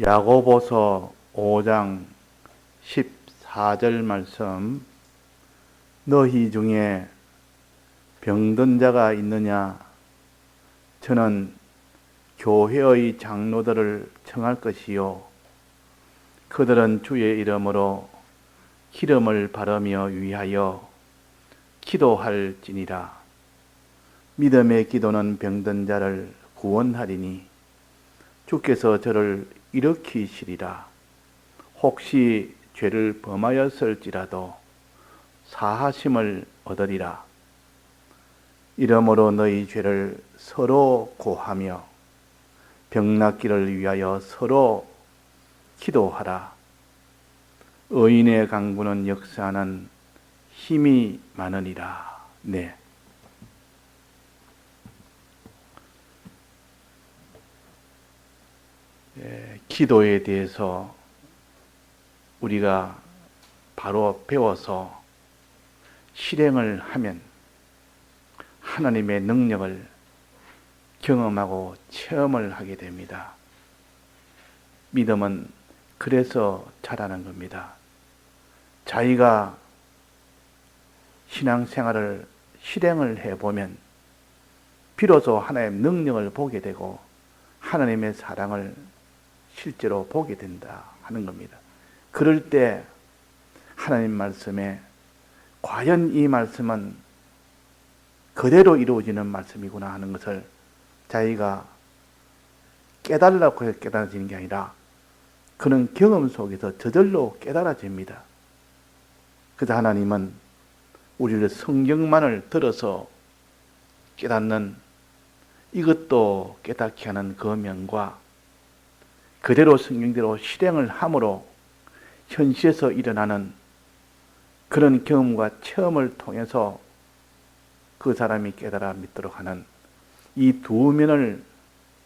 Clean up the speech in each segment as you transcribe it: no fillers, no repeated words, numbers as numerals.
야고보서 5장 14절 말씀. 너희 중에 병든 자가 있느냐? 저는 교회의 장로들을 청할 것이요 그들은 주의 이름으로 기름을 바르며 위하여 기도할지니라. 믿음의 기도는 병든 자를 구원하리니 주께서 저를 일으키시리라. 혹시 죄를 범하였을지라도 사하심을 얻으리라. 이러므로 너희 죄를 서로 고하며 병 낫기를 위하여 서로 기도하라. 의인의 강구는 역사하는 힘이 많으니라. 네. 기도에 대해서 우리가 바로 배워서 실행을 하면 하나님의 능력을 경험하고 체험을 하게 됩니다. 믿음은 그래서 자라는 겁니다. 자기가 신앙생활을 실행을 해보면 비로소 하나님의 능력을 보게 되고 하나님의 사랑을 실제로 보게 된다 하는 겁니다. 그럴 때 하나님 말씀에 과연 이 말씀은 그대로 이루어지는 말씀이구나 하는 것을 자기가 깨달으려고 해서 깨달아지는 게 아니라 그런 경험 속에서 저절로 깨달아집니다. 그래서 하나님은 우리를 성경만을 들어서 깨닫는, 이것도 깨닫게 하는 그 명과 그대로 성경대로 실행을 함으로 현실에서 일어나는 그런 경험과 체험을 통해서 그 사람이 깨달아 믿도록 하는 이 두 면을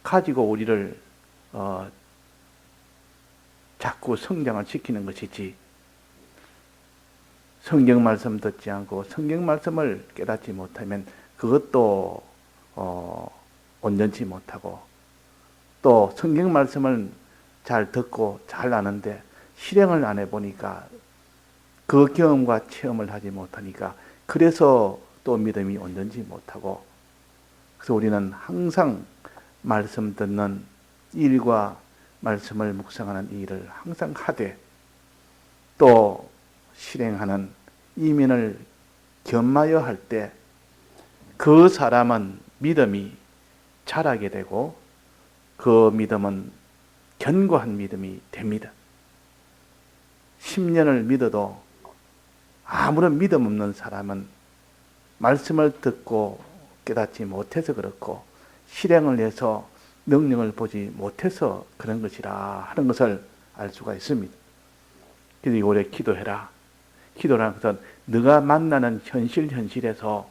가지고 우리를 자꾸 성장을 시키는 것이지, 성경 말씀 듣지 않고 성경 말씀을 깨닫지 못하면 그것도 온전치 못하고, 또 성경 말씀을 잘 듣고 잘 아는데 실행을 안 해보니까 그 경험과 체험을 하지 못하니까 그래서 또 믿음이 온전치 못하고, 그래서 우리는 항상 말씀 듣는 일과 말씀을 묵상하는 이 일을 항상 하되 또 실행하는 이면을 겸하여 할 때 그 사람은 믿음이 자라게 되고 그 믿음은 견고한 믿음이 됩니다. 10년을 믿어도 아무런 믿음 없는 사람은 말씀을 듣고 깨닫지 못해서 그렇고 실행을 해서 능력을 보지 못해서 그런 것이라 하는 것을 알 수가 있습니다. 그래서 올해 기도해라. 기도라는 것은 네가 만나는 현실에서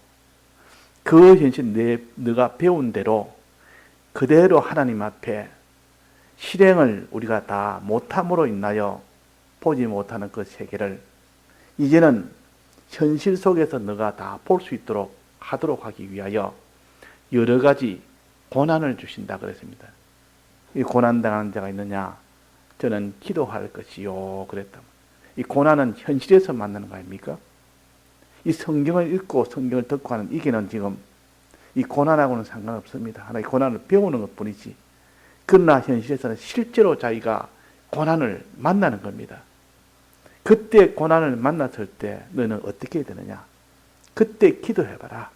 그 현실 네가 배운 대로 그대로 하나님 앞에 실행을 우리가 다 못함으로 인하여 보지 못하는 그 세계를 이제는 현실 속에서 너가 다 볼 수 있도록 하도록 하기 위하여 여러 가지 고난을 주신다 그랬습니다. 이 고난당하는 자가 있느냐? 저는 기도할 것이요 그랬다. 이 고난은 현실에서 만나는 거 아닙니까? 이 성경을 읽고 성경을 듣고 하는 이게는 지금 이 고난하고는 상관없습니다. 하나의 고난을 배우는 것 뿐이지. 그러나 현실에서는 실제로 자기가 고난을 만나는 겁니다. 그때 고난을 만났을 때 너는 어떻게 되느냐? 그때 기도해봐라.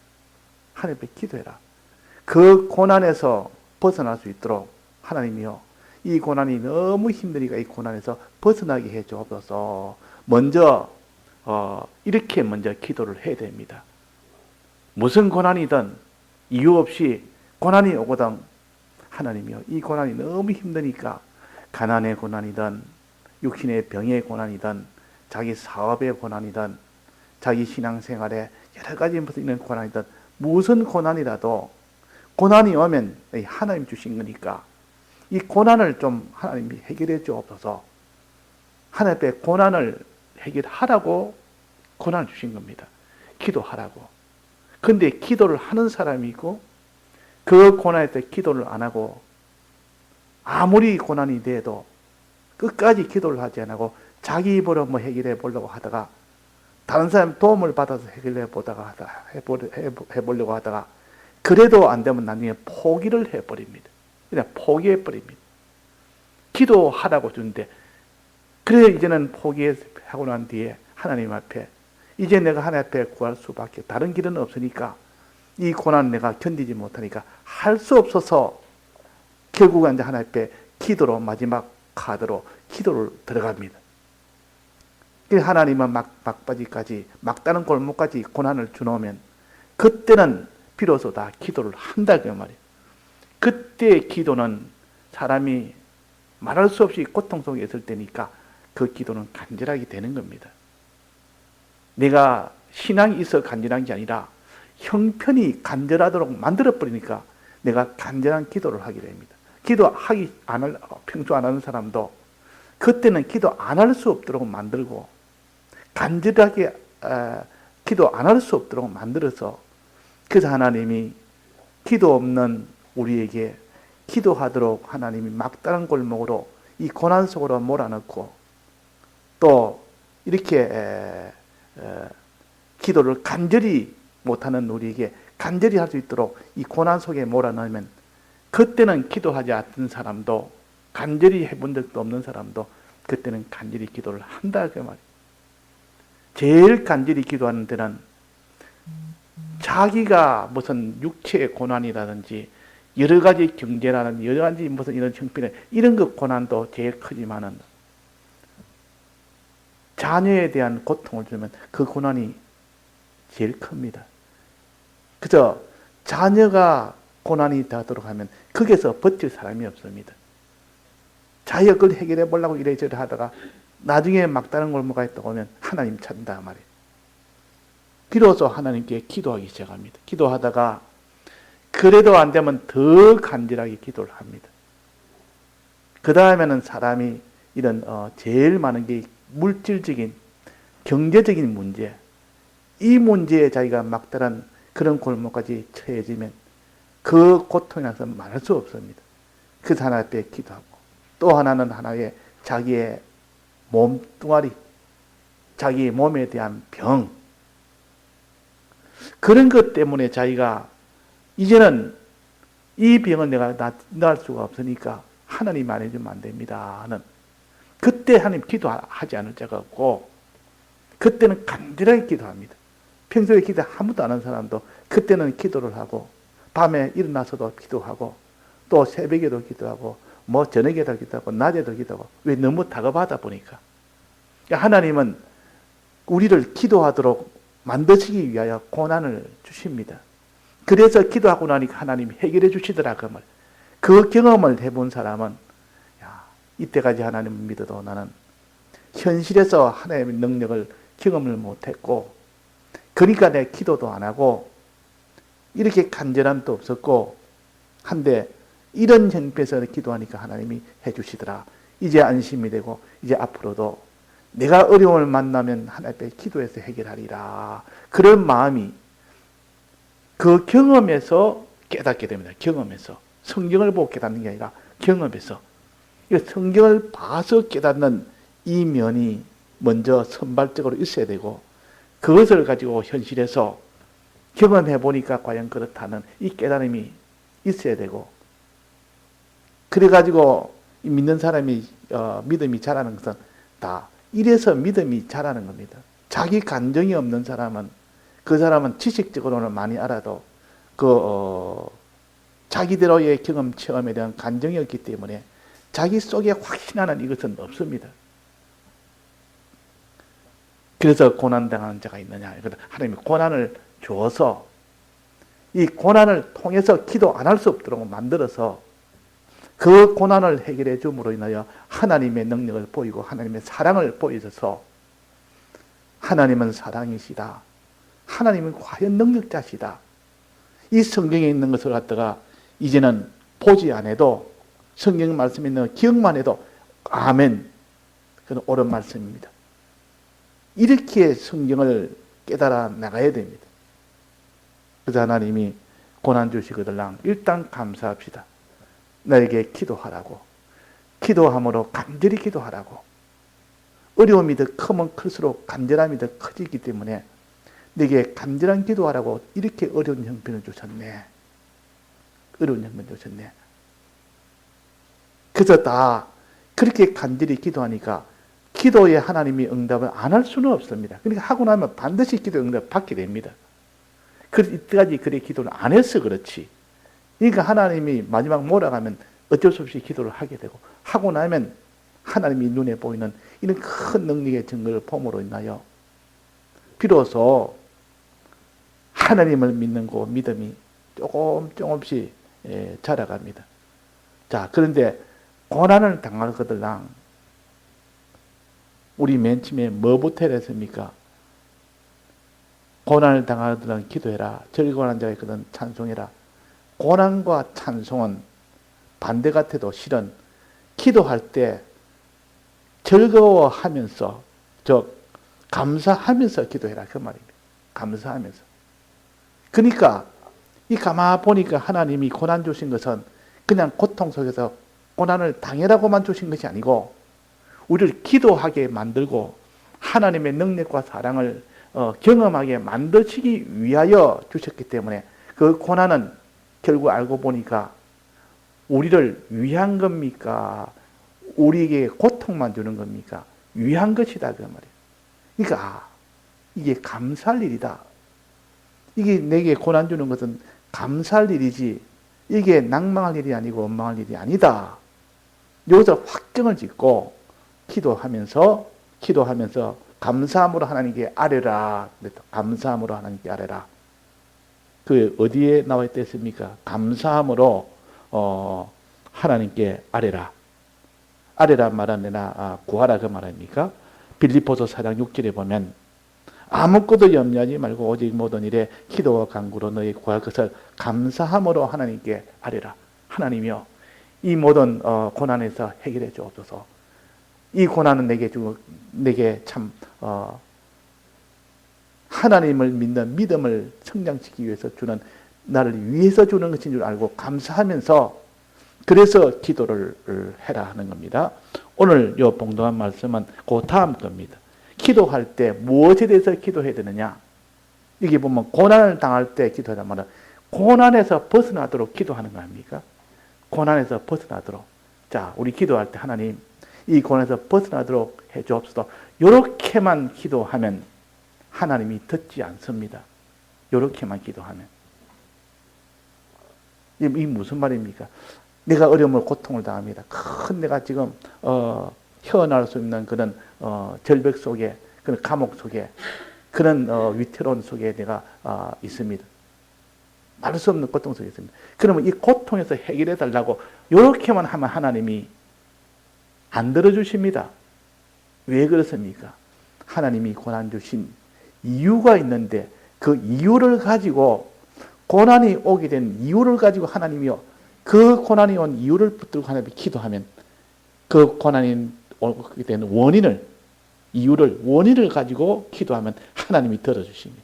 하나님 앞에 기도해라. 그 고난에서 벗어날 수 있도록 하나님이요, 이 고난이 너무 힘드니까 이 고난에서 벗어나게 해주옵소서. 먼저 이렇게 먼저 기도를 해야 됩니다. 무슨 고난이든 이유 없이 고난이 오거든 하나님이요, 이 고난이 너무 힘드니까 가난의 고난이든 육신의 병의 고난이든 자기 사업의 고난이든 자기 신앙생활에 여러 가지 있는 고난이든 무슨 고난이라도 고난이 오면 하나님 주신 거니까 이 고난을 좀 하나님이 해결해 주옵소서. 하나님 앞에 고난을 해결하라고 고난을 주신 겁니다. 기도하라고. 근데 기도를 하는 사람이 있고 그 고난에 대해 기도를 안 하고 아무리 고난이 돼도 끝까지 기도를 하지 않고 자기 입으로 뭐 해결해 보려고 하다가 다른 사람 도움을 받아서 해결해 보다가 해보려고 하다가 그래도 안 되면 나중에 포기를 해버립니다. 그냥 포기해 버립니다. 기도하라고 주는데 그래 이제는 포기하고 난 뒤에 하나님 앞에 이제 내가 하나님 앞에 구할 수밖에 다른 길은 없으니까 이 고난 내가 견디지 못하니까 할 수 없어서 결국은 이제 하나님 앞에 기도로 마지막 카드로 기도를 들어갑니다. 하나님은 막바지까지 막다른 골목까지 고난을 주놓으면 그때는 비로소 다 기도를 한다 그 말이에요. 그때의 기도는 사람이 말할 수 없이 고통 속에 있을 때니까 그 기도는 간절하게 되는 겁니다. 내가 신앙이 있어 간절한 게 아니라 형편이 간절하도록 만들어버리니까 내가 간절한 기도를 하게 됩니다. 평소 안 하는 사람도 그때는 기도 안 할 수 없도록 만들고 간절하게 기도 안 할 수 없도록 만들어서 그래서 하나님이 기도 없는 우리에게 기도하도록 하나님이 막다른 골목으로 이 고난 속으로 몰아넣고 또 이렇게 기도를 간절히 못하는 우리에게 간절히 할 수 있도록 이 고난 속에 몰아넣으면 그때는 기도하지 않던 사람도 간절히 해본 적도 없는 사람도 그때는 간절히 기도를 한다 그 말이에요. 제일 간절히 기도하는 데는 자기가 무슨 육체의 고난이라든지 여러 가지 경제라든지 여러 가지 무슨 이런 형편에 이런 그 고난도 제일 크지만은 자녀에 대한 고통을 주면 그 고난이 제일 큽니다. 그저 자녀가 고난이 되도록 하면 거기서 버틸 사람이 없습니다. 자기가 그걸 해결해 보려고 이래저래 하다가 나중에 막다른 골목가 있다고 하면 하나님 찾는다 말이에요. 비로소 하나님께 기도하기 시작합니다. 기도하다가 그래도 안 되면 더 간절하게 기도를 합니다. 그 다음에는 사람이 이런 제일 많은 게 물질적인 경제적인 문제, 이 문제에 자기가 막다른 그런 골목까지 처해지면 그 고통이 나서 말할 수 없습니다. 그래서 하나님 앞에 기도하고 또 하나는 하나의 자기의 몸뚱아리, 자기의 몸에 대한 병, 그런 것 때문에 자기가 이제는 이 병을 내가 낫을 수가 없으니까 하나님 안 해주면 안 됩니다 하는 그때 하나님 기도하지 않을 자가 없고 그때는 간절하게 기도합니다. 평소에 기도 아무도 안 하는 사람도 그때는 기도를 하고 밤에 일어나서도 기도하고 또 새벽에도 기도하고 뭐 저녁에도 기도하고 낮에도 기도하고 왜 너무 다급하다 보니까 하나님은 우리를 기도하도록 만드시기 위하여 고난을 주십니다. 그래서 기도하고 나니까 하나님이 해결해 주시더라 그 말. 그 경험을 해본 사람은 이때까지 하나님을 믿어도 나는 현실에서 하나님의 능력을 경험을 못했고 그러니까 내 기도도 안 하고 이렇게 간절함도 없었고 한데 이런 형편에서 기도하니까 하나님이 해주시더라. 이제 안심이 되고 이제 앞으로도 내가 어려움을 만나면 하나님 앞에 기도해서 해결하리라. 그런 마음이 그 경험에서 깨닫게 됩니다. 경험에서. 성경을 보고 깨닫는 게 아니라 경험에서. 성경을 봐서 깨닫는 이 면이 먼저 선발적으로 있어야 되고 그것을 가지고 현실에서 경험해 보니까 과연 그렇다는 이 깨달음이 있어야 되고 그래가지고 믿는 사람이 믿음이 자라는 것은 다 이래서 믿음이 자라는 겁니다. 자기 감정이 없는 사람은 그 사람은 지식적으로는 많이 알아도 자기대로의 경험 체험에 대한 감정이 없기 때문에 자기 속에 확신하는 이것은 없습니다. 그래서 고난당하는 자가 있느냐. 하나님이 고난을 주어서 이 고난을 통해서 기도 안 할 수 없도록 만들어서 그 고난을 해결해 줌으로 인하여 하나님의 능력을 보이고 하나님의 사랑을 보여줘서 하나님은 사랑이시다. 하나님은 과연 능력자시다. 이 성경에 있는 것을 갖다가 이제는 보지 않아도 성경 말씀에 있는 기억만 해도 아멘. 그건 옳은 말씀입니다. 이렇게 성경을 깨달아 나가야 됩니다. 그래서 하나님이 고난 주시거들랑 일단 감사합시다. 나에게 기도하라고. 기도함으로 간절히 기도하라고. 어려움이 더 크면 클수록 간절함이 더 커지기 때문에 내게 간절한 기도하라고 이렇게 어려운 형편을 주셨네. 어려운 형편을 주셨네. 그래서 다 그렇게 간절히 기도하니까 기도에 하나님이 응답을 안 할 수는 없습니다. 그러니까 하고 나면 반드시 기도 응답 받게 됩니다. 그래서 이때까지 그래 기도를 안 해서 그렇지. 그러니까 하나님이 마지막 몰아가면 어쩔 수 없이 기도를 하게 되고, 하고 나면 하나님이 눈에 보이는 이런 큰 능력의 증거를 봄으로 인하여 비로소 하나님을 믿는 그 믿음이 조금씩 자라갑니다. 자, 그런데 고난을 당할 것들랑 우리 맨 처음에 뭐부터 했습니까? 고난을 당할 것들은 기도해라. 즐거워하는 자가 있거든 찬송해라. 고난과 찬송은 반대 같아도 실은 기도할 때 즐거워하면서, 감사하면서 기도해라. 그 말입니다. 감사하면서. 그러니까 이 가만 보니까 하나님이 고난 주신 것은 그냥 고통 속에서 고난을 당해라고만 주신 것이 아니고 우리를 기도하게 만들고 하나님의 능력과 사랑을 경험하게 만드시기 위하여 주셨기 때문에 그 고난은 결국 알고 보니까 우리를 위한 겁니까? 우리에게 고통만 주는 겁니까? 위한 것이다 그 말이에요. 그러니까 이게 감사할 일이다. 이게 내게 고난 주는 것은 감사할 일이지 이게 낭망할 일이 아니고 원망할 일이 아니다. 여기서 확정을 짓고 기도하면서 감사함으로 하나님께 아뢰라. 감사함으로 하나님께 아뢰라. 그 어디에 나와 있겠습니까? 감사함으로 하나님께 아뢰라. 아뢰라 말은 내나 구하라 그 말입니까? 빌립보서 4장 6절에 보면 아무것도 염려하지 말고 오직 모든 일에 기도와 간구로 너희 구할 것을 감사함으로 하나님께 아뢰라. 하나님이여 이 모든 고난에서 해결해 주옵소서. 이 고난은 내게 참 하나님을 믿는 믿음을 성장시키기 위해서 나를 위해서 주는 것인 줄 알고 감사하면서 그래서 기도를 해라 하는 겁니다. 오늘 이 봉독한 말씀은 그 다음 겁니다. 기도할 때 무엇에 대해서 기도해야 되느냐? 이게 보면 고난을 당할 때 기도하란 말은 고난에서 벗어나도록 기도하는 거 아닙니까? 고난에서 벗어나도록. 자, 우리 기도할 때 하나님 이 고난에서 벗어나도록 해 주옵소서. 이렇게만 기도하면 하나님이 듣지 않습니다. 이렇게만 기도하면. 이 무슨 말입니까? 내가 어려움을 고통을 당합니다. 큰 내가 지금 헤어나올 수 없는 그런 절벽 속에, 그런 감옥 속에, 그런 위태로운 속에 내가 있습니다. 말할 수 없는 고통 속에 있습니다. 그러면 이 고통에서 해결해 달라고 이렇게만 하면 하나님이 안 들어주십니다. 왜 그렇습니까? 하나님이 고난 주신 이유가 있는데 그 이유를 가지고 고난이 오게 된 이유를 가지고 하나님이요 그 고난이 온 이유를 붙들고 하나님께 기도하면 그 고난이 오게 된 원인을 가지고 기도하면 하나님이 들어주십니다.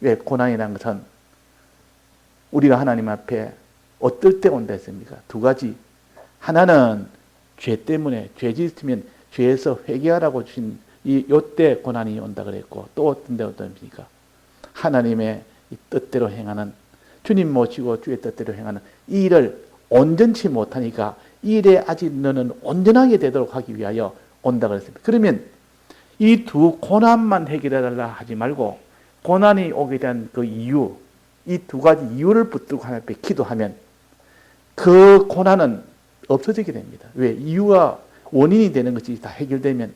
왜? 고난이라는 것은 우리가 하나님 앞에 어떨 때 온다 했습니까? 두 가지. 하나는 죄 때문에 죄 짓으면 죄에서 회개하라고 주신 요때 고난이 온다 그랬고 또 어떤 데 어떻습니까? 하나님의 이 뜻대로 행하는 주님 모시고 주의 뜻대로 행하는 이 일을 온전치 못하니까 이 일에 아직 너는 온전하게 되도록 하기 위하여 온다 그랬습니다. 그러면 이 두 고난만 해결해 달라 하지 말고 고난이 오게 된 그 이유, 이 두 가지 이유를 붙들고 하나님 앞에 기도하면 그 고난은 없어지게 됩니다. 왜? 이유가 원인이 되는 것이 다 해결되면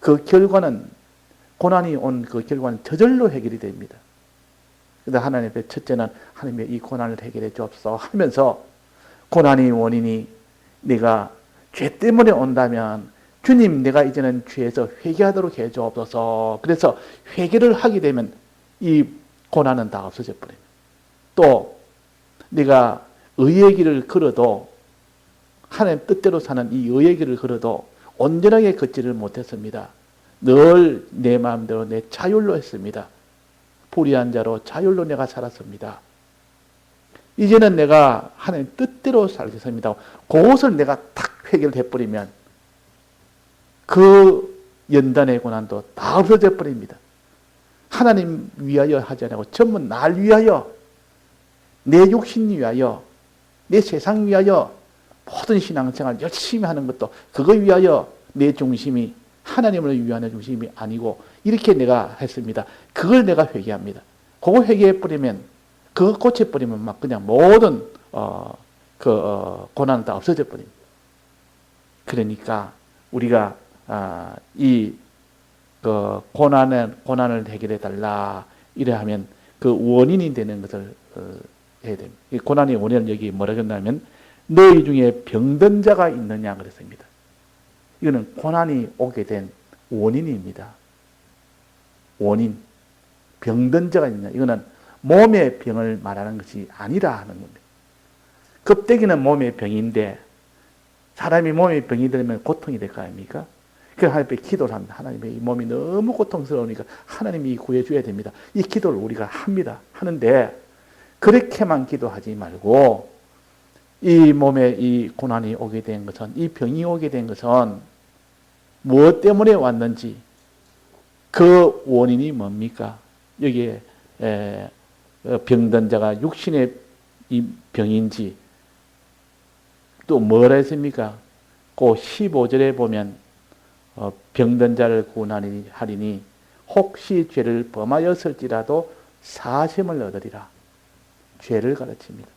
그 결과는 고난이 온 그 결과는 저절로 해결이 됩니다. 그래서 하나님 앞에 첫째는 하나님의 이 고난을 해결해 주옵소서 하면서 고난이 원인이 내가 죄 때문에 온다면 주님 내가 이제는 죄에서 회개하도록 해 주옵소서. 그래서 회개를 하게 되면 이 고난은 다 없어져 버립니다. 또 내가 의의 길을 걸어도 하나님 뜻대로 사는 이 의의 길을 걸어도 온전하게 걷지를 못했습니다. 늘 내 마음대로 내 자율로 했습니다. 불의한 자로 자율로 내가 살았습니다. 이제는 내가 하나님 뜻대로 살겠습니다. 그것을 내가 탁 해결해 버리면 그 연단의 고난도 다 없어져 버립니다. 하나님 위하여 하지 않고 전부 날 위하여, 내 육신 위하여, 내 세상 위하여 모든 신앙생활 열심히 하는 것도 그거 위하여 내 중심이 하나님을 위하는 중심이 아니고 이렇게 내가 했습니다. 그걸 내가 회개합니다. 그거 회개해버리면, 그거 고쳐버리면 막 그냥 모든 고난은 다 없어져 버립니다. 그러니까 우리가 고난을 해결해 달라 이래 하면 그 원인이 되는 것을 해야 됩니다. 이 고난의 원인은 여기 뭐라고 했냐면 너희 중에 병든 자가 있느냐 그랬습니다. 이거는 고난이 오게 된 원인입니다. 원인. 병든 자가 있느냐. 이거는 몸의 병을 말하는 것이 아니라 하는 겁니다. 껍데기는 몸의 병인데 사람이 몸의 병이 되면 고통이 될 거 아닙니까? 그래서 하나님께 기도를 합니다. 하나님의 이 몸이 너무 고통스러우니까 하나님이 구해줘야 됩니다. 이 기도를 우리가 합니다. 하는데 그렇게만 기도하지 말고 이 몸에 이 고난이 오게 된 것은, 이 병이 오게 된 것은 무엇 때문에 왔는지 그 원인이 뭡니까? 여기에 병든 자가 육신의 이 병인지 또 뭐라 했습니까? 그 15절에 보면 병든 자를 구원하리니 혹시 죄를 범하였을지라도 사심을 얻으리라. 죄를 가르칩니다.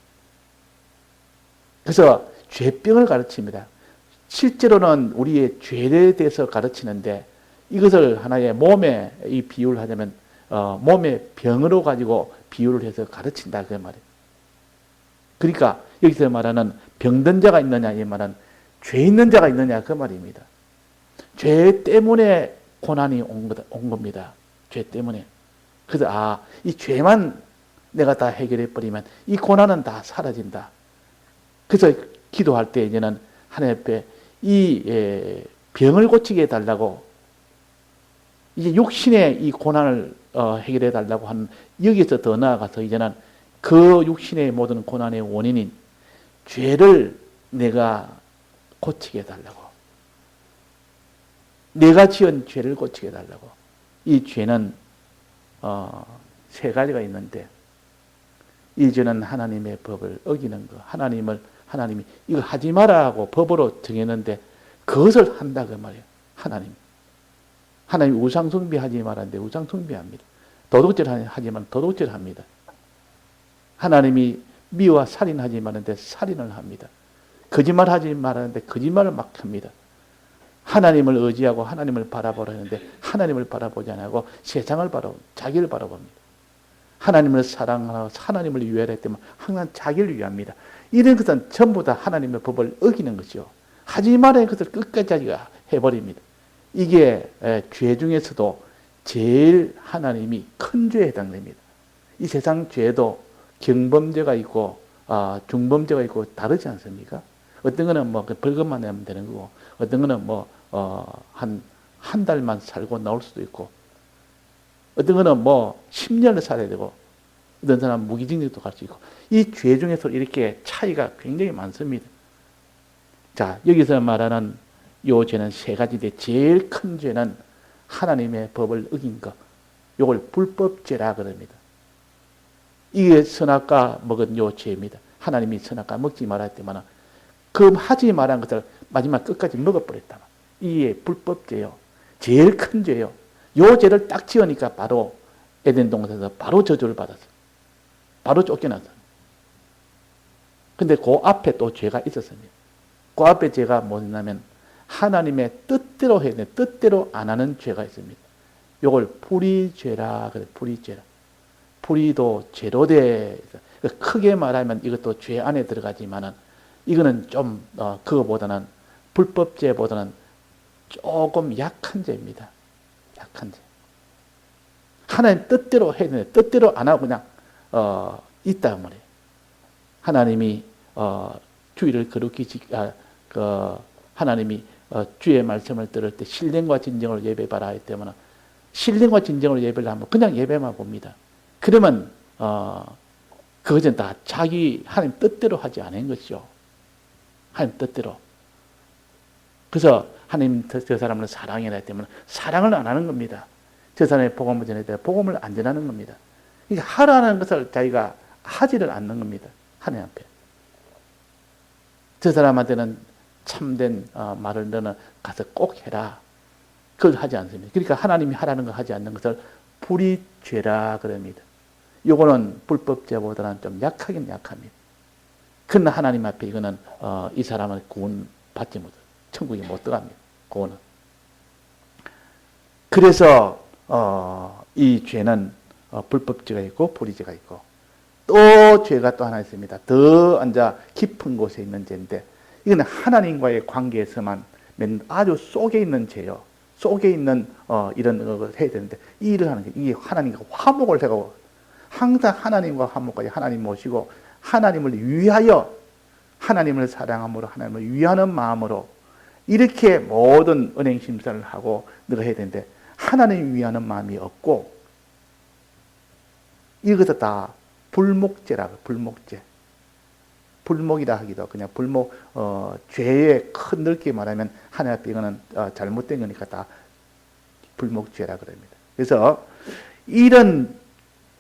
그래서 죄병을 가르칩니다. 실제로는 우리의 죄에 대해서 가르치는데 이것을 하나의 몸에 이 비유를 하자면 몸의 병으로 가지고 비유를 해서 가르친다 그 말이에요. 그러니까 여기서 말하는 병든 자가 있느냐 이 말은 죄 있는 자가 있느냐 그 말입니다. 죄 때문에 고난이 온 겁니다. 죄 때문에. 그래서 이 죄만 내가 다 해결해 버리면 이 고난은 다 사라진다. 그래서 기도할 때 이제는 하나님 앞에 이 병을 고치게 해달라고, 이제 육신의 이 고난을 해결해 달라고 하는, 여기서 더 나아가서 이제는 그 육신의 모든 고난의 원인인 죄를 내가 고치게 해달라고, 내가 지은 죄를 고치게 해달라고. 이 죄는 세 가지가 있는데 이 죄는 하나님의 법을 어기는 거, 하나님이 이거 하지 마라고 법으로 정했는데 그것을 한다 그 말이에요. 하나님 우상숭배 하지 말았는데 우상숭배합니다. 도둑질 하지만 도둑질 합니다. 하나님이 미워 살인하지 말았는데 살인을 합니다. 거짓말 하지 말았는데 거짓말을 막 합니다. 하나님을 의지하고 하나님을 바라보라 했는데 하나님을 바라보지 않고 세상을 자기를 바라봅니다. 하나님을 사랑하고 하나님을 위하라 했더니 항상 자기를 위합니다. 이런 것은 전부 다 하나님의 법을 어기는 것이요. 하지 말아야 것을 끝까지 해버립니다. 이게 죄 중에서도 제일 하나님이 큰 죄에 해당됩니다. 이 세상 죄도 경범죄가 있고 중범죄가 있고 다르지 않습니까? 어떤 거는 벌금만 내면 되는 거고, 어떤 거는 한 달만 살고 나올 수도 있고, 어떤 거는 10년을 살아야 되고, 어떤 사람은 무기징역도 갈 수 있고, 이 죄 중에서 이렇게 차이가 굉장히 많습니다. 자, 여기서 말하는 요 죄는 세 가지인데, 제일 큰 죄는 하나님의 법을 어긴 것. 요걸 불법죄라 그럽니다. 이게 선악과 먹은 요 죄입니다. 하나님이 선악과 먹지 말라 했더만, 그 하지 말한 것을 마지막 끝까지 먹어버렸다. 이게 불법죄요. 제일 큰 죄요. 요 죄를 딱 지으니까 바로 에덴 동산에서 바로 저주를 받았어요. 바로 쫓겨났어요. 근데 그 앞에 또 죄가 있었습니다. 그 앞에 죄가 뭐냐면 하나님의 뜻대로 해야 돼. 뜻대로 안 하는 죄가 있습니다. 요걸 불의죄라 그래. 불의죄라. 불의도 죄로 돼. 크게 말하면 이것도 죄 안에 들어가지만은 이거는 좀 그거보다는 불법죄보다는 조금 약한 죄입니다. 약한 죄. 하나님 뜻대로 해야 되는데 뜻대로 안 하고 그냥 있다 말이에요. 하나님이 주의를 거룩히 하나님이 주의 말씀을 들을 때 신령과 진정을 예배하라 하기 때문에 신령과 진정을 예배를 하면 그냥 예배만 봅니다. 그러면 그것은 다 자기 하나님 뜻대로 하지 않은 것이죠. 하나님 뜻대로. 그래서 하나님 저 사람을 사랑해야 하기 때문에 사랑을 안 하는 겁니다. 저 사람의 복음을 전해야 돼 복음을 안 전하는 겁니다. 그러니까 하라는 것을 자기가 하지를 않는 겁니다. 하나님 앞에. 저 사람한테는 참된 말을 너는 가서 꼭 해라. 그걸 하지 않습니다. 그러니까 하나님이 하라는 걸 하지 않는 것을 불의죄라 그럽니다. 요거는 불법죄보다는 좀 약하긴 약합니다. 그러나 하나님 앞에 이거는 이 사람은 구원 받지 못해요. 천국에 못 들어갑니다. 구원은. 그래서 이 죄는 불법죄가 있고 불의죄가 있고 또 죄가 또 하나 있습니다. 더 앉아 깊은 곳에 있는 죄인데 이건 하나님과의 관계에서만 아주 속에 있는 죄요. 속에 있는 이런 걸 해야 되는데 이 일을 하는 게 이게 하나님과 화목을 해가고 항상 하나님과 화목까지 하나님 모시고 하나님을 위하여 하나님을 사랑함으로 하나님을 위하는 마음으로 이렇게 모든 은행 심사를 하고 늘 해야 되는데 하나님을 위하는 마음이 없고 이것도 다 불목죄라고 불목죄. 불목이라 하기도 그냥 불목 죄의 큰 넓게 말하면 하나님 앞에 이거는 잘못된 거니까 다 불목죄라 그럽니다. 그래서 이런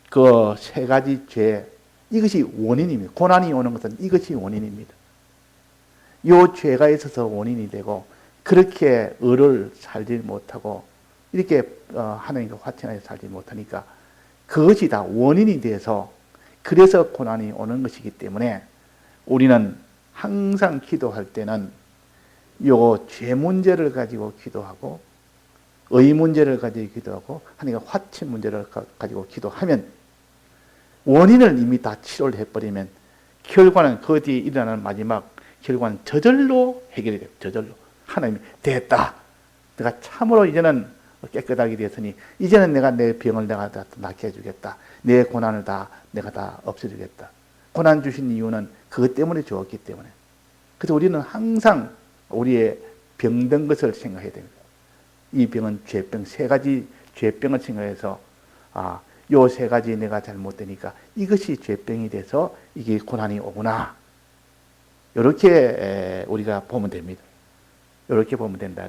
그 세 가지 죄 이것이 원인입니다. 고난이 오는 것은 이것이 원인입니다. 이 죄가 있어서 원인이 되고 그렇게 의를 살지 못하고 이렇게 하나님과 화친하여 살지 못하니까 그것이 다 원인이 돼서 그래서 고난이 오는 것이기 때문에 우리는 항상 기도할 때는 요 죄 문제를 가지고 기도하고 의 문제를 가지고 기도하고 하나님과 화친 문제를 가지고 기도하면 원인을 이미 다 치료를 해버리면 결과는 그 뒤에 일어나는 마지막 결과는 저절로 해결이 돼요. 저절로. 하나님이 됐다. 내가 참으로 이제는 깨끗하게 되었으니 이제는 내가 내 병을 내가 다 낫게 해주겠다. 내 고난을 다 내가 다 없애주겠다. 고난 주신 이유는 그것 때문에 주었기 때문에. 그래서 우리는 항상 우리의 병든 것을 생각해야 됩니다. 이 병은 죄병, 세 가지 죄병을 생각해서 요 세 가지 내가 잘못되니까 이것이 죄병이 돼서 이게 고난이 오구나. 이렇게 우리가 보면 됩니다. 이렇게 보면 된다.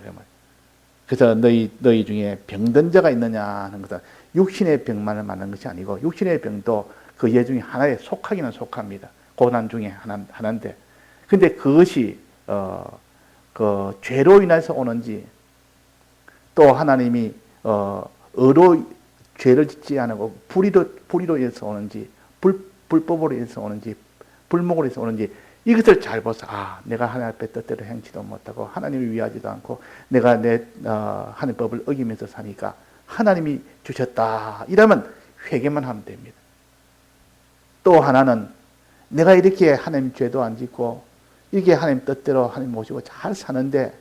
그래서 너희 중에 병든 자가 있느냐 하는 것은 육신의 병만을 말하는 것이 아니고 육신의 병도 그 예 중에 하나에 속하기는 속합니다. 고난 중에 하나인데. 근데 그것이 그 죄로 인해서 오는지 또 하나님이 의로 죄를 짓지 않고 불의로 인해서 오는지 불법으로 인해서 오는지 불목으로 인해서 오는지 이것을 잘 보서 내가 하나님 앞에 뜻대로 행치도 못하고 하나님을 위하지도 않고 내가 내 하나님 법을 어기면서 사니까 하나님이 주셨다. 이러면 회개만 하면 됩니다. 또 하나는 내가 이렇게 하나님 죄도 안 짓고 이렇게 하나님 뜻대로 하나님 모시고 잘 사는데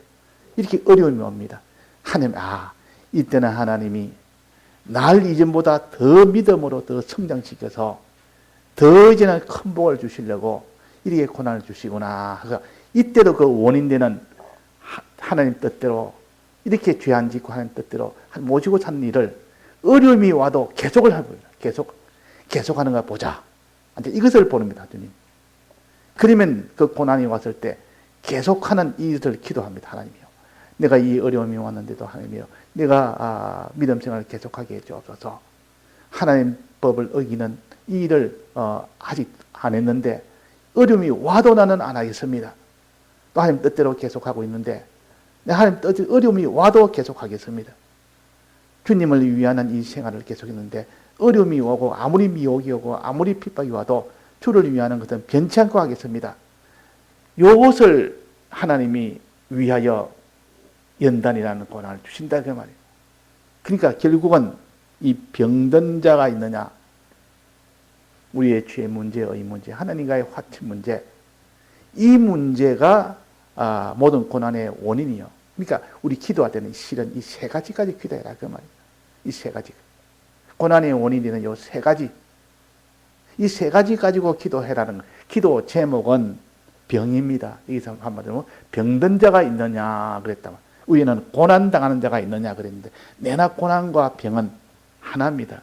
이렇게 어려움이 옵니다. 하나님 이때는 하나님이 날 이전보다 더 믿음으로 더 성장시켜서 더 이제는 큰 복을 주시려고 이렇게 고난을 주시구나. 그러니까 이때도 그 원인되는 하나님 뜻대로 이렇게 죄 안 짓고 하나님 뜻대로 모시고 사는 일을 어려움이 와도 계속을 해봅니다. 계속하는 걸 보자. 이것을 보는니다 주님. 그러면 그 고난이 왔을 때 계속하는 이것을 기도합니다. 하나님이요. 내가 이 어려움이 왔는데도 하나님이요. 내가 믿음 생활을 계속하게 해주옵소서. 하나님 법을 어기는 이 일을 아직 안 했는데 어려움이 와도 나는 안 하겠습니다. 또 하나님 뜻대로 계속하고 있는데 하나님 뜻대로 어려움이 와도 계속하겠습니다. 주님을 위하는 이 생활을 계속했는데 어려움이 오고 아무리 미혹이 오고 아무리 핍박이 와도 주를 위하는 것은 변치 않고 하겠습니다. 이것을 하나님이 위하여 연단이라는 고난을 주신다 그 말이에요. 그러니까 결국은 이 병든 자가 있느냐 우리의 죄 문제, 의 문제, 하나님과의 화친 문제 이 문제가 모든 고난의 원인이요. 그러니까 우리 기도할 때는 실은 이 세 가지까지 기도해라 그 말이에요. 이 세 가지 고난의 원인이는 이 세 가지 이 세 가지 가지고 기도해라는 기도 제목은 병입니다. 여기서 한마디로 병든 자가 있느냐 그랬다면 우리는 고난당하는 자가 있느냐 그랬는데 내나 고난과 병은 하나입니다.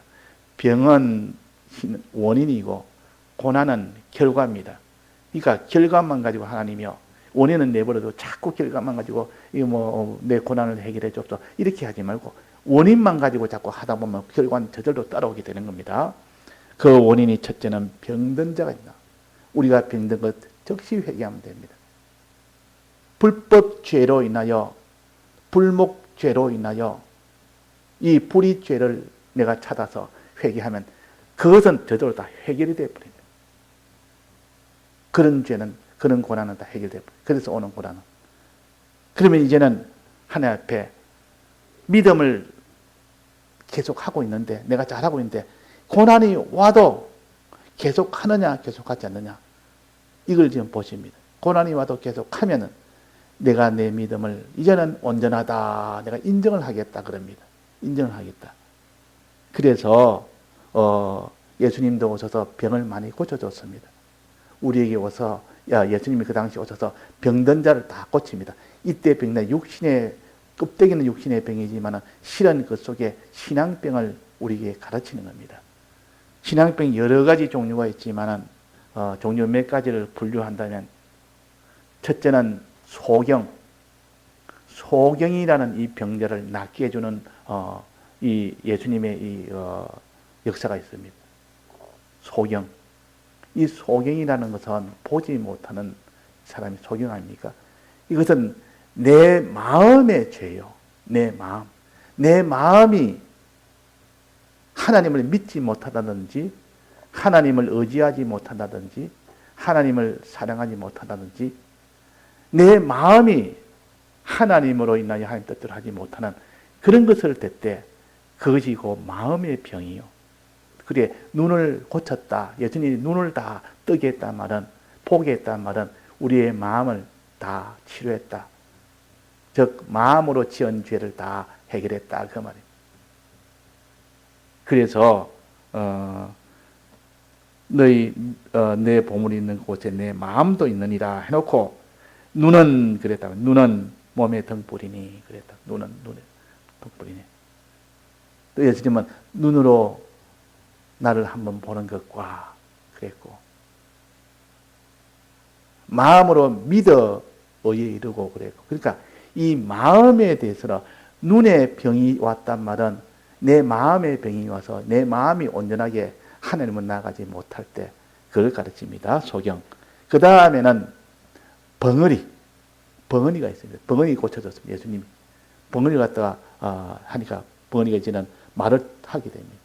병은 원인이고 고난은 결과입니다. 그러니까 결과만 가지고 하나님이요 원인은 내버려도 자꾸 결과만 가지고 이거 뭐 내 고난을 해결해 줬어 이렇게 하지 말고 원인만 가지고 자꾸 하다 보면 결과는 저절로 따라오게 되는 겁니다. 그 원인이 첫째는 병든 자가 있나. 우리가 병든 것 즉시 회개하면 됩니다. 불법죄로 인하여 불목죄로 인하여 이 불의죄를 내가 찾아서 회개하면 그것은 저절로 다 해결이 되어버립니다. 그런 죄는 그런 고난은 다 해결돼 버려요. 그래서 오는 고난은. 그러면 이제는 하나님 앞에 믿음을 계속 하고 있는데 내가 잘하고 있는데 고난이 와도 계속 하느냐 계속하지 않느냐 이걸 지금 보십니다. 고난이 와도 계속하면은 내가 내 믿음을 이제는 온전하다 내가 인정을 하겠다 그럽니다. 인정을 하겠다. 그래서 예수님도 오셔서 병을 많이 고쳐줬습니다. 우리에게 오서 예수님이 그 당시 오셔서 병든 자를 다 고칩니다. 이때 병은 육신의 껍데기는 육신의 병이지만 실은 그 속에 신앙병을 우리에게 가르치는 겁니다. 신앙병이 여러 가지 종류가 있지만 종류 몇 가지를 분류한다면 첫째는 소경이라는 이 병자를 낫게 해주는 이 예수님의 이 역사가 있습니다. 소경. 이 소경이라는 것은 보지 못하는 사람이 소경 아닙니까? 이것은 내 마음의 죄요. 내 마음. 내 마음이 하나님을 믿지 못하다든지 하나님을 의지하지 못한다든지 하나님을 사랑하지 못한다든지 내 마음이 하나님으로 인하여 하나님 뜻대로 하지 못하는 그런 것을 때 그것이 그 마음의 병이요. 그래 눈을 고쳤다. 예수님이 눈을 다 뜨게 했단 말은 보게 했단 말은 우리의 마음을 다 치료했다. 즉 마음으로 지은 죄를 다 해결했다 그 말이에요. 그래서 내 보물이 있는 곳에 내 마음도 있느니라 해놓고 눈은 그랬다. 눈은 몸의 등불이니 그랬다. 눈은 눈의 등불이니. 또 예수님은 눈으로 나를 한번 보는 것과 그랬고 마음으로 믿어 의에 이르고 그랬고 그러니까 이 마음에 대해서는 눈에 병이 왔단 말은 내 마음의 병이 와서 내 마음이 온전하게 하나님을 나아가지 못할 때 그걸 가르칩니다. 소경. 그 다음에는 벙어리가 있습니다. 벙어리 고쳐졌습니다. 예수님이 벙어리 갖다가 하니까 벙어리가 이제는 말을 하게 됩니다.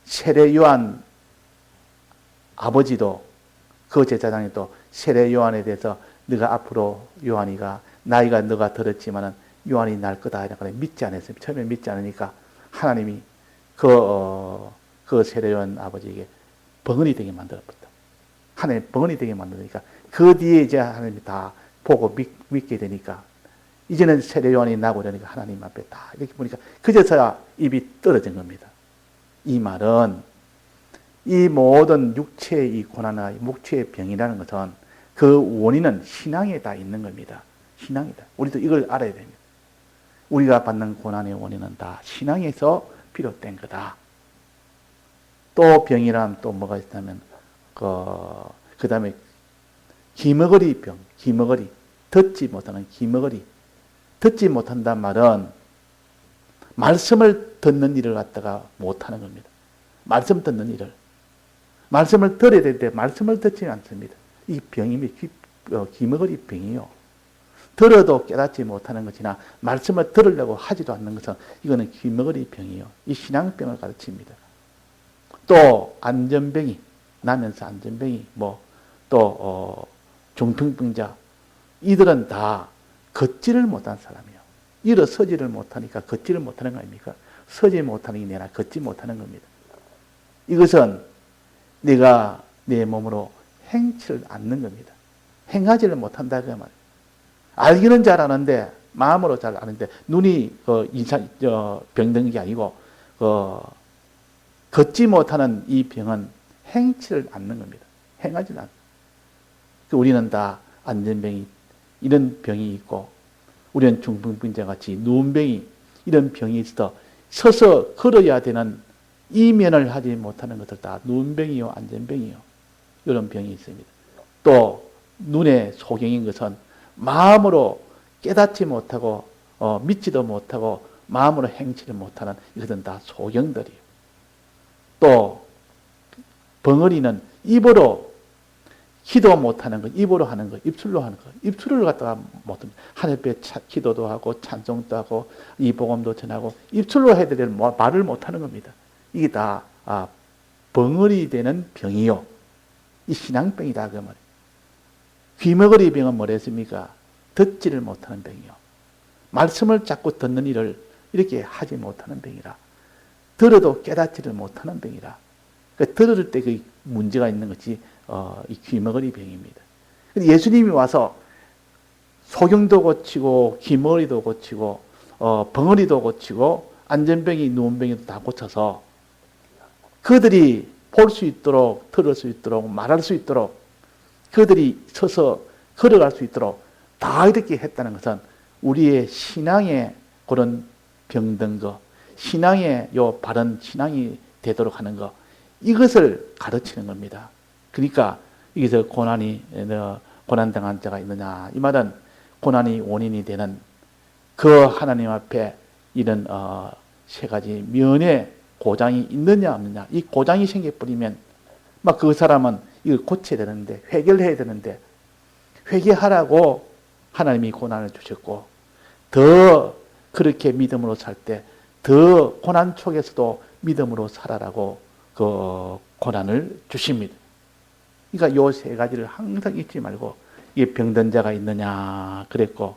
세례 요한 아버지도 그 제사장이 또 세례 요한에 대해서 네가 앞으로 요한이가 나이가 너가 들었지만은 요한이 날 거다 이렇게 믿지 않았어요. 처음에 믿지 않으니까 하나님이 그 세례 요한 아버지에게 벙어리 되게 만들어버렸다. 하나님 벙어리 되게 만드니까 그 뒤에 이제 하나님이 다 보고 믿게 되니까 이제는 세례 요한이 나고 그러니까 하나님 앞에 다 이렇게 보니까 그제서야 입이 떨어진 겁니다. 이 말은 이 모든 육체의 이 고난과 목체의 병이라는 것은 그 원인은 신앙에 다 있는 겁니다. 신앙이다. 우리도 이걸 알아야 됩니다. 우리가 받는 고난의 원인은 다 신앙에서 비롯된 거다. 또 병이라면 또 뭐가 있다면 그 다음에 기머거리 병, 기머거리 듣지 못하는 기머거리. 듣지 못한단 말은 말씀을 듣는 일을 갖다가 못하는 겁니다. 말씀 듣는 일을. 말씀을 들어야 되는데 말씀을 듣지 않습니다. 이 병이 기머거리 병이요. 들어도 깨닫지 못하는 것이나 말씀을 들으려고 하지도 않는 것은 이거는 기머거리 병이요. 이 신앙병을 가르칩니다. 또 안전병이 나면서 안전병이 또 중풍병자 이들은 다 걷지를 못한 사람이에요. 일어서지를 못하니까 걷지를 못하는 거 아닙니까? 서지 못하는 게 아니라 걷지 못하는 겁니다. 이것은 내가 내 몸으로 행치를 않는 겁니다. 행하지를 못한다 그 말이에요. 알기는 잘 아는데 마음으로 잘 아는데 눈이 병든 게 아니고 걷지 못하는 이 병은 행치를 않는 겁니다. 행하지는 않는. 우리는 다 안전병이 이런 병이 있고 우리는 중풍병자 같이 누운병이 이런 병이 있어 서서 걸어야 되는 이면을 하지 못하는 것들 다 누운병이요 안전병이요. 이런 병이 있습니다. 또 눈에 소경인 것은 마음으로 깨닫지 못하고 믿지도 못하고 마음으로 행치를 못하는 이것은 다 소경들이에요. 또 벙어리는 입으로 기도 못하는 것, 입으로 하는 것, 입술로 하는 것, 입술을 갖다가 못합니다. 하늘 앞에 기도도 하고 찬송도 하고 이 복음도 전하고 입술로 해야 될 말을 못하는 겁니다. 이게 다 벙어리 되는 병이요. 이 신앙병이다 그 말이에요. 귀머거리 병은 뭐랬습니까? 듣지를 못하는 병이요. 말씀을 자꾸 듣는 일을 이렇게 하지 못하는 병이라. 들어도 깨닫지를 못하는 병이라. 그러니까 들을 때 그 문제가 있는 것이 이 귀머거리 병입니다. 예수님이 와서 소경도 고치고 귀머거리도 고치고 벙어리도 고치고 안전병이 누운병이도 다 고쳐서 그들이 볼 수 있도록 들을 수 있도록 말할 수 있도록 그들이 서서 걸어갈 수 있도록 다 이렇게 했다는 것은 우리의 신앙의 그런 병든 거, 신앙의 요 바른 신앙이 되도록 하는 거, 이것을 가르치는 겁니다. 그러니까 여기서 고난당한 자가 있느냐, 이 말은 고난이 원인이 되는 그 하나님 앞에 이런 세 가지 면의 고장이 있느냐 없느냐, 이 고장이 생겨버리면 막 그 사람은 이걸 고쳐야 되는데, 회개해야 되는데, 회개하라고 하나님이 고난을 주셨고, 더 그렇게 믿음으로 살 때 더 고난 속에서도 믿음으로 살아라고 그 고난을 주십니다. 그러니까 요 세 가지를 항상 잊지 말고, 이게 병든 자가 있느냐 그랬고,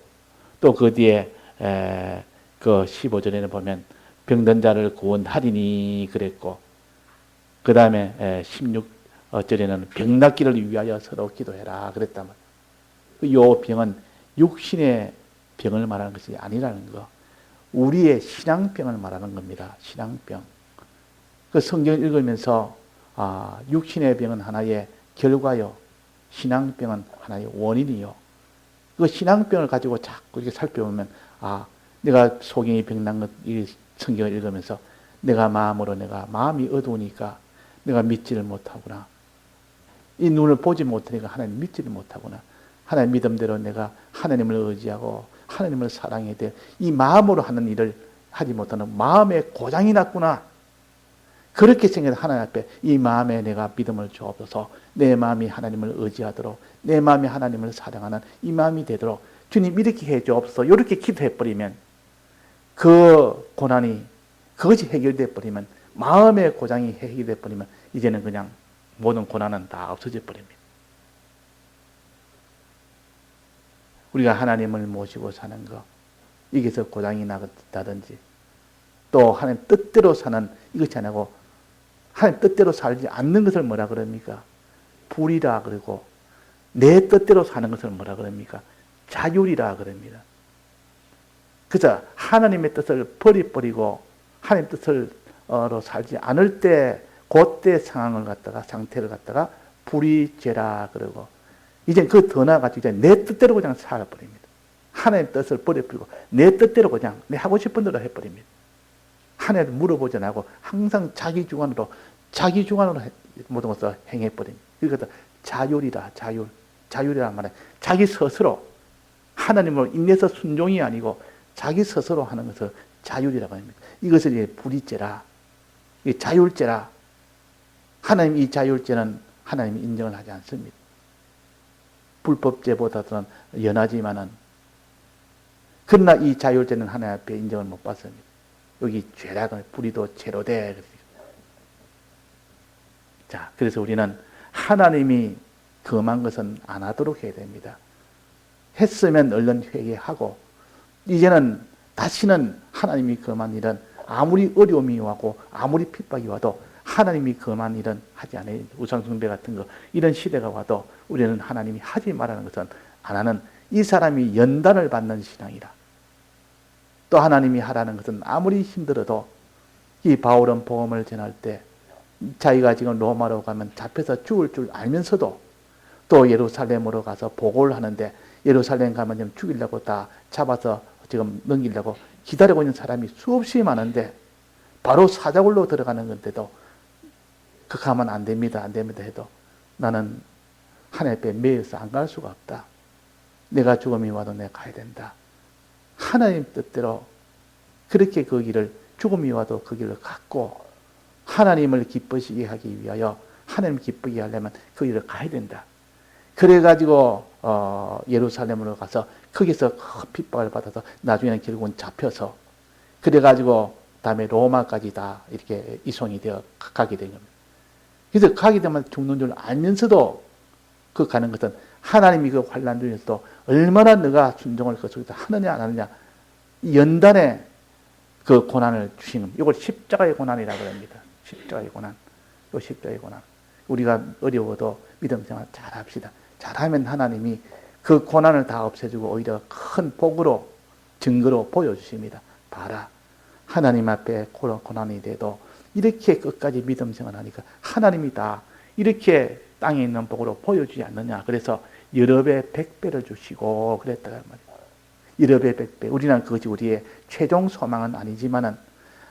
또 그 뒤에 그 15절에는 보면 병든 자를 구원하리니 그랬고, 그 다음에 16절에는 병 낫기를 위하여 서로 기도해라 그랬단 말이에요. 요 병은 육신의 병을 말하는 것이 아니라는 거, 우리의 신앙병을 말하는 겁니다. 신앙병. 그 성경을 읽으면서 육신의 병은 하나의 결과요, 신앙병은 하나의 원인이요. 그 신앙병을 가지고 자꾸 이렇게 살펴보면 내가 소경이 병난 것, 이 성경을 읽으면서 내가 마음이 어두우니까 내가 믿지를 못하구나. 이 눈을 보지 못하니까 하나님 믿지를 못하구나. 하나님 믿음대로 내가 하나님을 의지하고 하나님을 사랑해야 돼. 이 마음으로 하는 일을 하지 못하는 마음의 고장이 났구나. 그렇게 생각해서 하나님 앞에 이 마음에 내가 믿음을 주옵소서, 내 마음이 하나님을 의지하도록, 내 마음이 하나님을 사랑하는 이 마음이 되도록 주님 이렇게 해 주옵소서, 이렇게 기도해버리면 그 고난이 그것이 해결돼 버리면, 마음의 고장이 해결돼 버리면 이제는 그냥 모든 고난은 다 없어져 버립니다. 우리가 하나님을 모시고 사는 거, 이게서 고장이 나다든지, 또 하나님 뜻대로 사는 이것이 아니고 하나님 뜻대로 살지 않는 것을 뭐라 그럽니까? 불이라 그러고, 내 뜻대로 사는 것을 뭐라 그럽니까? 자율이라 그럽니다. 그래서 하나님의 뜻을 버리고 하나님의 뜻으로 살지 않을 때, 그때 상태를 갖다가 불의죄라 그러고, 이제 그 더 나아가지고 이제 내 뜻대로 그냥 살아버립니다. 하나님의 뜻을 버려버리고 내 뜻대로 그냥 내 하고 싶은 대로 해버립니다. 하나님 물어보지 않고 항상 자기 주관으로 모든 것을 행해버립니다. 그래서 자율이라, 자율이란 말은 자기 스스로, 하나님을 인내서 순종이 아니고 자기 스스로 하는 것을 자율이라고 합니다. 이것을 이제 불의죄라, 자율죄라. 하나님 이 자율죄는 하나님이 인정을 하지 않습니다. 불법죄보다는 연하지만은, 그러나 이 자율죄는 하나님 앞에 인정을 못 받습니다. 여기 죄라고, 불의도 죄로 돼. 자, 그래서 우리는 하나님이 금한 것은 안 하도록 해야 됩니다. 했으면 얼른 회개하고, 이제는 다시는 하나님이 금한 일은 아무리 어려움이 와고 아무리 핍박이 와도 하나님이 금한 일은 하지 않아요. 우상숭배 같은 거, 이런 시대가 와도 우리는 하나님이 하지 말라는 것은 안 하는, 이 사람이 연단을 받는 신앙이라. 또 하나님이 하라는 것은 아무리 힘들어도, 이 바울은 복음을 전할 때 자기가 지금 로마로 가면 잡혀서 죽을 줄 알면서도 또 예루살렘으로 가서 보고를 하는데, 예루살렘 가면 좀 죽이려고 다 잡아서 지금 넘기려고 기다리고 있는 사람이 수없이 많은데, 바로 사자굴로 들어가는 건데도 그 가면 안 됩니다 해도 나는 하나님 앞에 매여서 안 갈 수가 없다. 내가 죽음이 와도 내가 가야 된다. 하나님 뜻대로 그렇게 그 길을, 죽음이 와도 그 길을 갔고 하나님을 기쁘시게 하기 위하여, 하나님 기쁘게 하려면 그 길을 가야 된다. 그래가지고 예루살렘으로 가서 거기서 핍박을 받아서 나중에는 결국은 잡혀서, 그래가지고 다음에 로마까지 다 이렇게 이송이 되어 가게 된 겁니다. 그래서 가게 되면 죽는 줄 알면서도 그 가는 것은 하나님이 그 환난 중에서도 얼마나 너가 순종을 그 속에서 하느냐 안 하느냐, 연단에 그 고난을 주시는, 이걸 십자가의 고난이라고 합니다. 십자가의 고난. 이 십자가의 고난. 우리가 어려워도 믿음 생활 잘합시다. 잘하면 하나님이 그 고난을 다 없애주고 오히려 큰 복으로, 증거로 보여주십니다. 봐라, 하나님 앞에 고난이 돼도 이렇게 끝까지 믿음 생활하니까 하나님이 다 이렇게 땅에 있는 복으로 보여주지 않느냐. 그래서 여러 배 100배를 주시고 그랬다고 말이에요. 여러 배 100배. 우리는 그것이 우리의 최종 소망은 아니지만은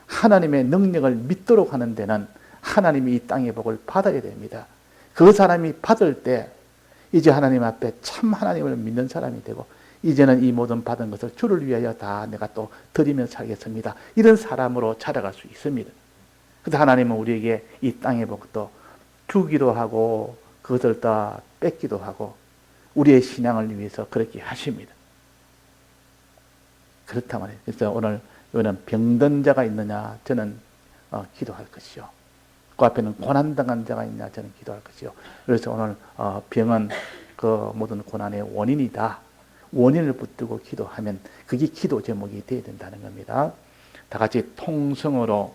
하나님의 능력을 믿도록 하는 데는 하나님이 이 땅의 복을 받아야 됩니다. 그 사람이 받을 때 이제 하나님 앞에 참 하나님을 믿는 사람이 되고, 이제는 이 모든 받은 것을 주를 위하여 다 내가 또 드리며 살겠습니다. 이런 사람으로 자라갈 수 있습니다. 그래서 하나님은 우리에게 이 땅의 복도 주기도 하고 그것을 다 뺏기도 하고 우리의 신앙을 위해서 그렇게 하십니다. 그렇단 말이에요. 그래서 오늘 이거는 병든 자가 있느냐, 저는 기도할 것이요. 그 앞에는 고난당한 자가 있냐, 저는 기도할 것이요. 그래서 오늘 병은 그 모든 고난의 원인이다. 원인을 붙들고 기도하면 그게 기도 제목이 되어야 된다는 겁니다. 다 같이 통성으로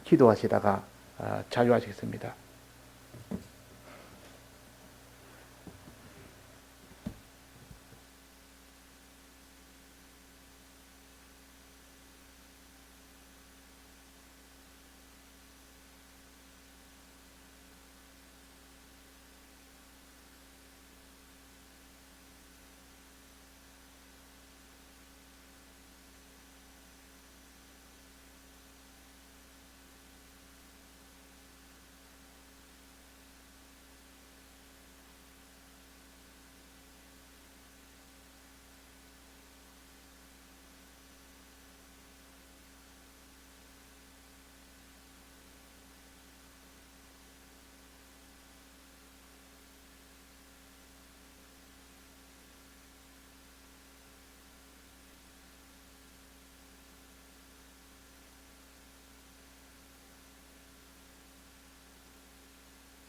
기도하시다가 자유하시겠습니다.